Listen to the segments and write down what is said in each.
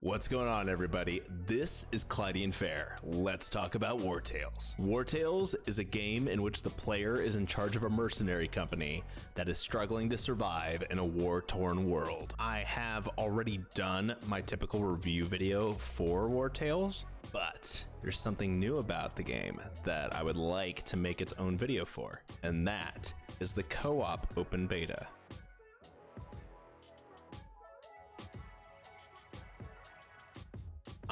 What's going on, everybody? This is Clydean Fair. Let's talk about Wartales. Wartales is a game in which the player is in charge of a mercenary company that is struggling to survive in a war-torn world. I have already done my typical review video for Wartales, but there's something new about the game that I would like to make its own video for, and that is the co-op open beta.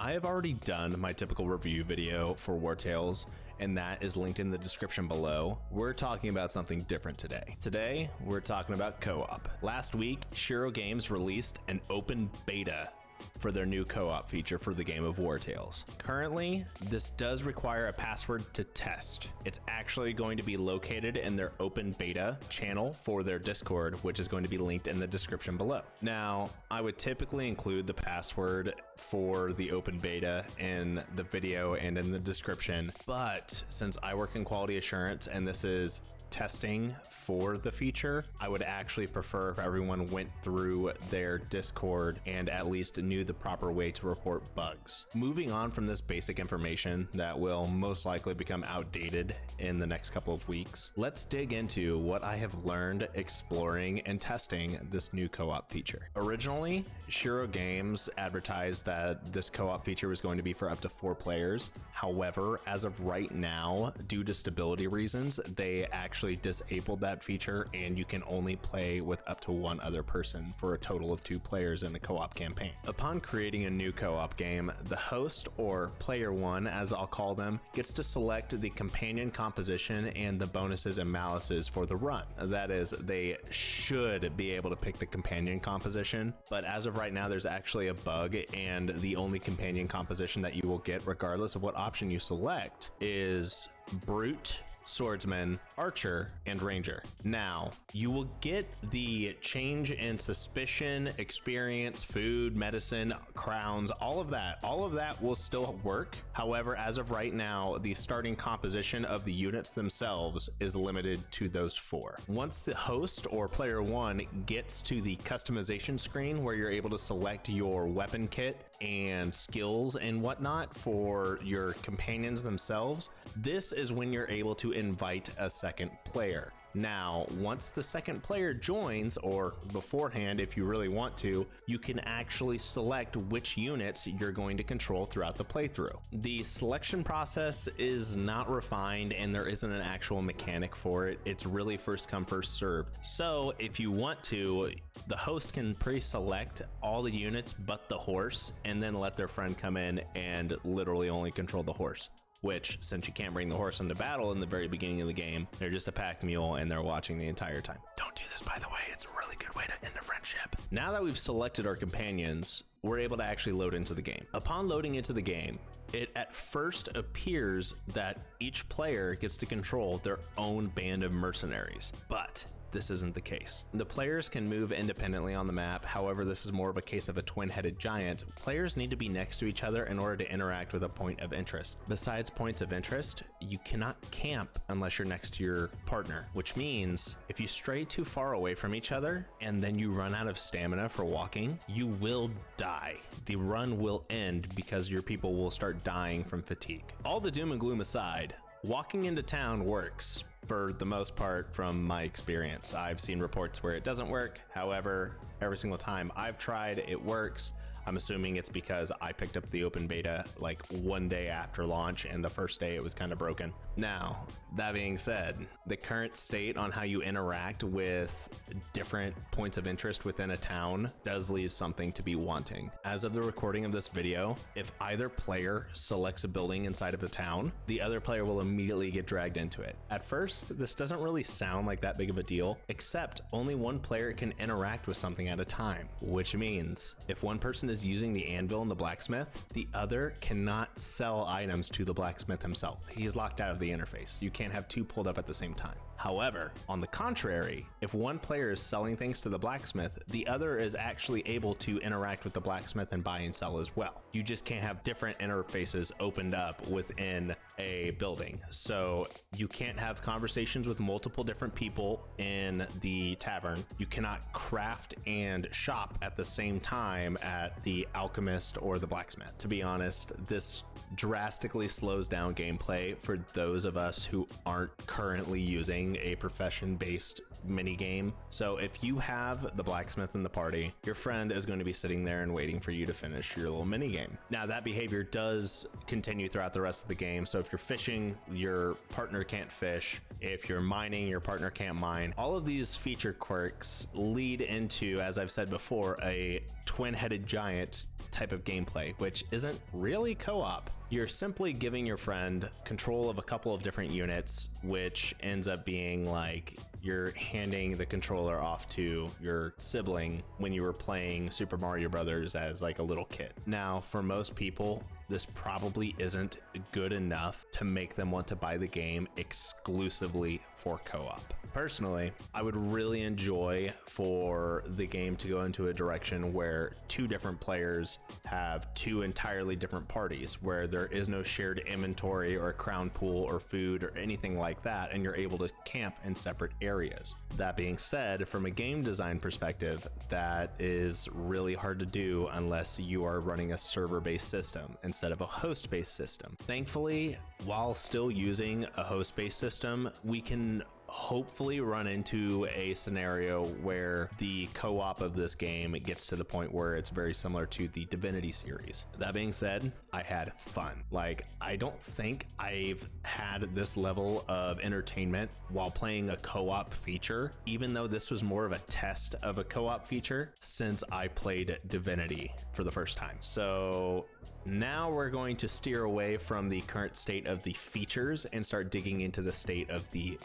I have already done my typical review video for Wartales, and that is linked in the description below. We're talking about something different today. Today, we're talking about co-op. Last week, Shiro Games released an open beta for their new co-op feature for the game of Wartales. Currently, this does require a password to test. It's actually going to be located in their open beta channel for their Discord, which is going to be linked in the description below. Now, I would typically include the password for the open beta in the video and in the description, but since I work in quality assurance and this is testing for the feature, I would actually prefer if everyone went through their Discord and at least knew the proper way to report bugs. Moving on from this basic information that will most likely become outdated in the next couple of weeks, let's dig into what I have learned exploring and testing this new co-op feature. Originally, Shiro Games advertised that this co-op feature was going to be for up to 4 players. However, as of right now, due to stability reasons, they actually disabled that feature and you can only play with up to 1 other person for a total of 2 players in a co-op campaign. Upon creating a new co-op game, the host, or player 1 as I'll call them, gets to select the companion composition and the bonuses and malices for the run. That is, they should be able to pick the companion composition, but as of right now there's actually a bug, and the only companion composition that you will get regardless of what option you select is Brute, Swordsman, Archer, and Ranger. Now, you will get the change in suspicion, experience, food, medicine, crowns, all of that will still work. However, as of right now, the starting composition of the units themselves is limited to those 4. Once the host or player 1 gets to the customization screen where you're able to select your weapon kit and skills and whatnot for your companions themselves, this is when you're able to invite a second player. Now, once the second player joins, or beforehand if you really want to, you can actually select which units you're going to control throughout the playthrough. The selection process is not refined and there isn't an actual mechanic for it. It's really first come, first served. So if you want to, the host can pre-select all the units but the horse and then let their friend come in and literally only control the horse. Which, since you can't bring the horse into battle in the very beginning of the game, they're just a pack mule and they're watching the entire time. Don't do this, by the way. It's a really good way to end a friendship. Now that we've selected our companions, we're able to actually load into the game. Upon loading into the game, it at first appears that each player gets to control their own band of mercenaries, but this isn't the case. The players can move independently on the map. However, this is more of a case of a twin-headed giant. Players need to be next to each other in order to interact with a point of interest. Besides points of interest, you cannot camp unless you're next to your partner, which means if you stray too far away from each other and then you run out of stamina for walking, you will die. The run will end because your people will start dying from fatigue. All the doom and gloom aside, walking into town works for the most part from my experience. I've seen reports where it doesn't work. However, every single time I've tried, it works. I'm assuming it's because I picked up the open beta like 1 day after launch and the first day it was kind of broken. Now, that being said, the current state on how you interact with different points of interest within a town does leave something to be wanting. As of the recording of this video, if either player selects a building inside of a town, the other player will immediately get dragged into it. At first, this doesn't really sound like that big of a deal, except only one player can interact with something at a time, which means if one person is using the anvil and the blacksmith, the other cannot sell items to the blacksmith himself. He's locked out of the interface. You can't have 2 pulled up at the same time. However, on the contrary, if one player is selling things to the blacksmith, the other is actually able to interact with the blacksmith and buy and sell as well. You just can't have different interfaces opened up within a building. So you can't have conversations with multiple different people in the tavern. You cannot craft and shop at the same time at the alchemist or the blacksmith. To be honest, this drastically slows down gameplay for those of us who aren't currently using a profession-based mini game. So if you have the blacksmith in the party, your friend is going to be sitting there and waiting for you to finish your little mini game. Now that behavior does continue throughout the rest of the game. So if you're fishing, your partner can't fish. If you're mining, your partner can't mine. All of these feature quirks lead into, as I've said before, a twin-headed giant type of gameplay, which isn't really co-op. You're simply giving your friend control of a couple of different units, which ends up being like you're handing the controller off to your sibling when you were playing Super Mario Brothers as like a little kid. Now, for most people, this probably isn't good enough to make them want to buy the game exclusively for co-op. Personally, I would really enjoy for the game to go into a direction where two different players have two entirely different parties, where there is no shared inventory or a crown pool or food or anything like that, and you're able to camp in separate areas. That being said, from a game design perspective, that is really hard to do unless you are running a server-based system instead of a host-based system. Thankfully, while still using a host-based system, we can hopefully run into a scenario where the co-op of this game gets to the point where it's very similar to the Divinity series. That being said, I had fun. Like, I don't think I've had this level of entertainment while playing a co-op feature, even though this was more of a test of a co-op feature, since I played Divinity for the first time. So now we're going to steer away from the current state of the features and start digging into the state of the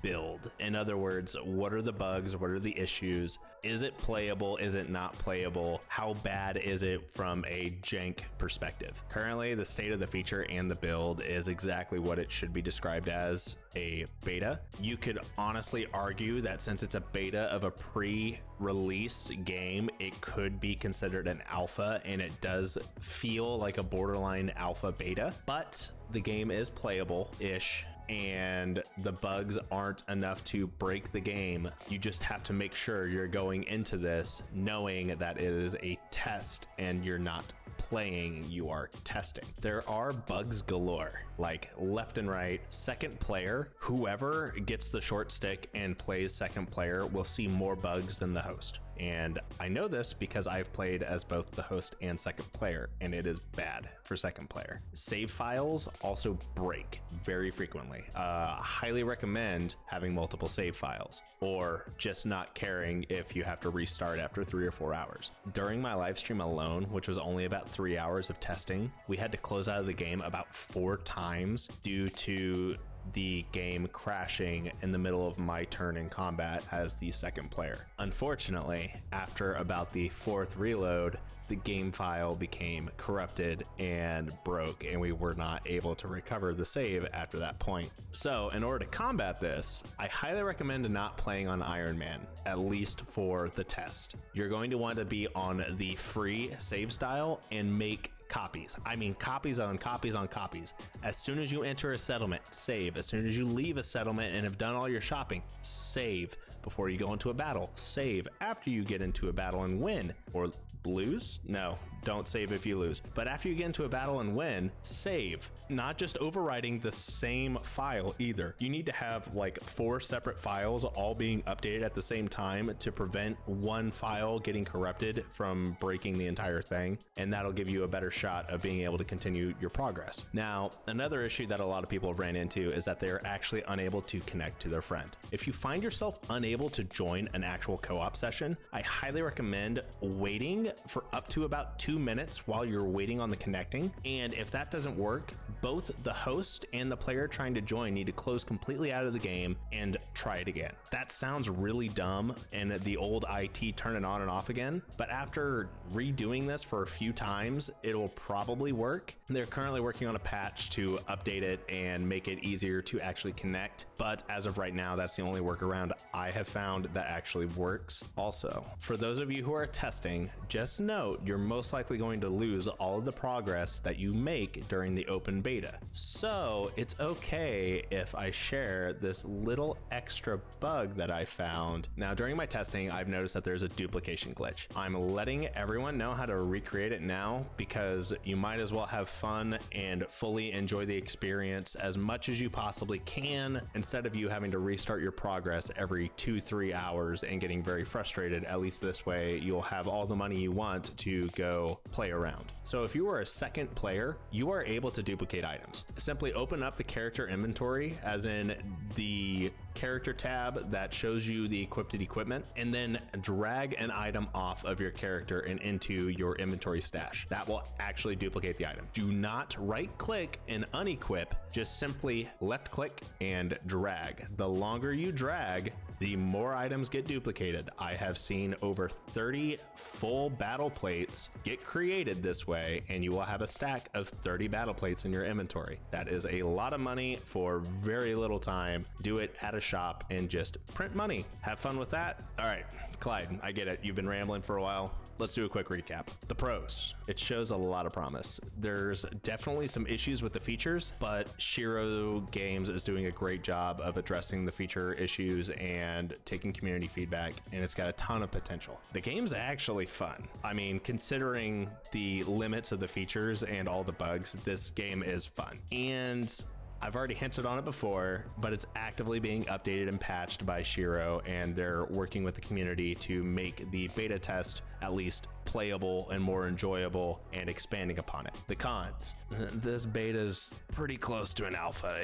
build. In other words, what are the bugs? What are the issues? Is it playable? Is it not playable? How bad is it from a jank perspective? Currently, the state of the feature and the build is exactly what it should be described as, a beta. You could honestly argue that since it's a beta of a pre-release game, it could be considered an alpha, and it does feel like a borderline alpha beta, but the game is playable-ish, and the bugs aren't enough to break the game. You just have to make sure you're going into this knowing that it is a test and you're not playing, you are testing. There are bugs galore, like left and right. Second player, whoever gets the short stick and plays second player will see more bugs than the host. And I know this because I've played as both the host and second player, and it is bad for second player. Save files also break very frequently. Highly recommend having multiple save files, or just not caring if you have to restart after 3 or 4 hours. During my live stream alone, which was only about 3 hours of testing, we had to close out of the game about 4 times due to the game crashing in the middle of my turn in combat as the second player. Unfortunately, after about the 4th reload, the game file became corrupted and broke, and we were not able to recover the save after that point. So in order to combat this, I highly recommend not playing on Iron Man, at least for the test. You're going to want to be on the free save style and make copies. I mean, copies on copies on copies. As soon as you enter a settlement, save. As soon as you leave a settlement and have done all your shopping, save. Before you go into a battle, save. After you get into a battle and win, or lose? No, don't save if you lose. But after you get into a battle and win, save. Not just overwriting the same file either. You need to have like 4 separate files all being updated at the same time to prevent one file getting corrupted from breaking the entire thing, and that'll give you a better shot of being able to continue your progress. Now, another issue that a lot of people have ran into is that they're actually unable to connect to their friend. If you find yourself unable to join an actual co-op session, I highly recommend waiting for up to about 2 2 minutes while you're waiting on the connecting. And if that doesn't work, both the host and the player trying to join need to close completely out of the game and try it again. That sounds really dumb and the old IT turn it on and off again, but after redoing this for a few times, it'll probably work. They're currently working on a patch to update it and make it easier to actually connect, but as of right now, that's the only workaround I have found that actually works. Also, for those of you who are testing, just note you're most likely going to lose all of the progress that you make during the open beta. So it's okay if I share this little extra bug that I found. Now, during my testing, I've noticed that there's a duplication glitch. I'm letting everyone know how to recreate it now because you might as well have fun and fully enjoy the experience as much as you possibly can, instead of you having to restart your progress every 2-3 hours and getting very frustrated. At least this way you'll have all the money you want to go play around. So if you are a second player, you are able to duplicate items. Simply open up the character inventory, as in the character tab that shows you the equipped equipment, and then drag an item off of your character and into your inventory stash. That will actually duplicate the item. Do not right click and unequip, just simply left click and drag. The longer you drag, the more items get duplicated. I have seen over 30 full battle plates get created this way, and you will have a stack of 30 battle plates in your inventory. That is a lot of money for very little time. Do it at a shop and just print money. Have fun with that. All right, Clyde, I get it. You've been rambling for a while. Let's do a quick recap. The pros, it shows a lot of promise. There's definitely some issues with the features, but Shiro Games is doing a great job of addressing the feature issues and taking community feedback, and it's got a ton of potential. The game's actually fun. I mean, considering the limits of the features and all the bugs, this game is fun. And I've already hinted on it before, but it's actively being updated and patched by Shiro, and they're working with the community to make the beta test at least playable and more enjoyable, and expanding upon it. The cons: this beta's pretty close to an alpha.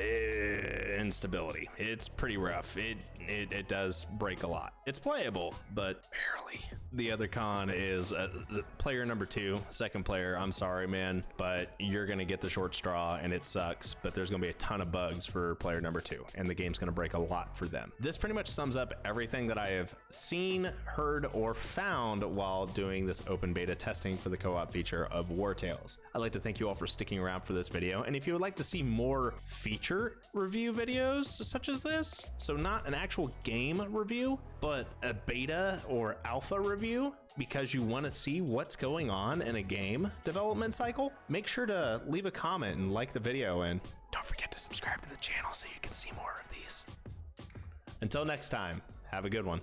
Instability. It's pretty rough. It does break a lot. It's playable, but barely. The other con is player number 2, second player. I'm sorry, man, but you're gonna get the short straw, and it sucks, but there's gonna be a ton of bugs for player number 2, and the game's gonna break a lot for them. This pretty much sums up everything that I have seen, heard, or found while doing this open beta testing for the co-op feature of Wartales. I'd like to thank you all for sticking around for this video, and if you would like to see more feature review videos such as this, so not an actual game review, but a beta or alpha review, because you want to see what's going on in a game development cycle, make sure to leave a comment and like the video, and don't forget to subscribe to the channel so you can see more of these. Until next time, have a good one.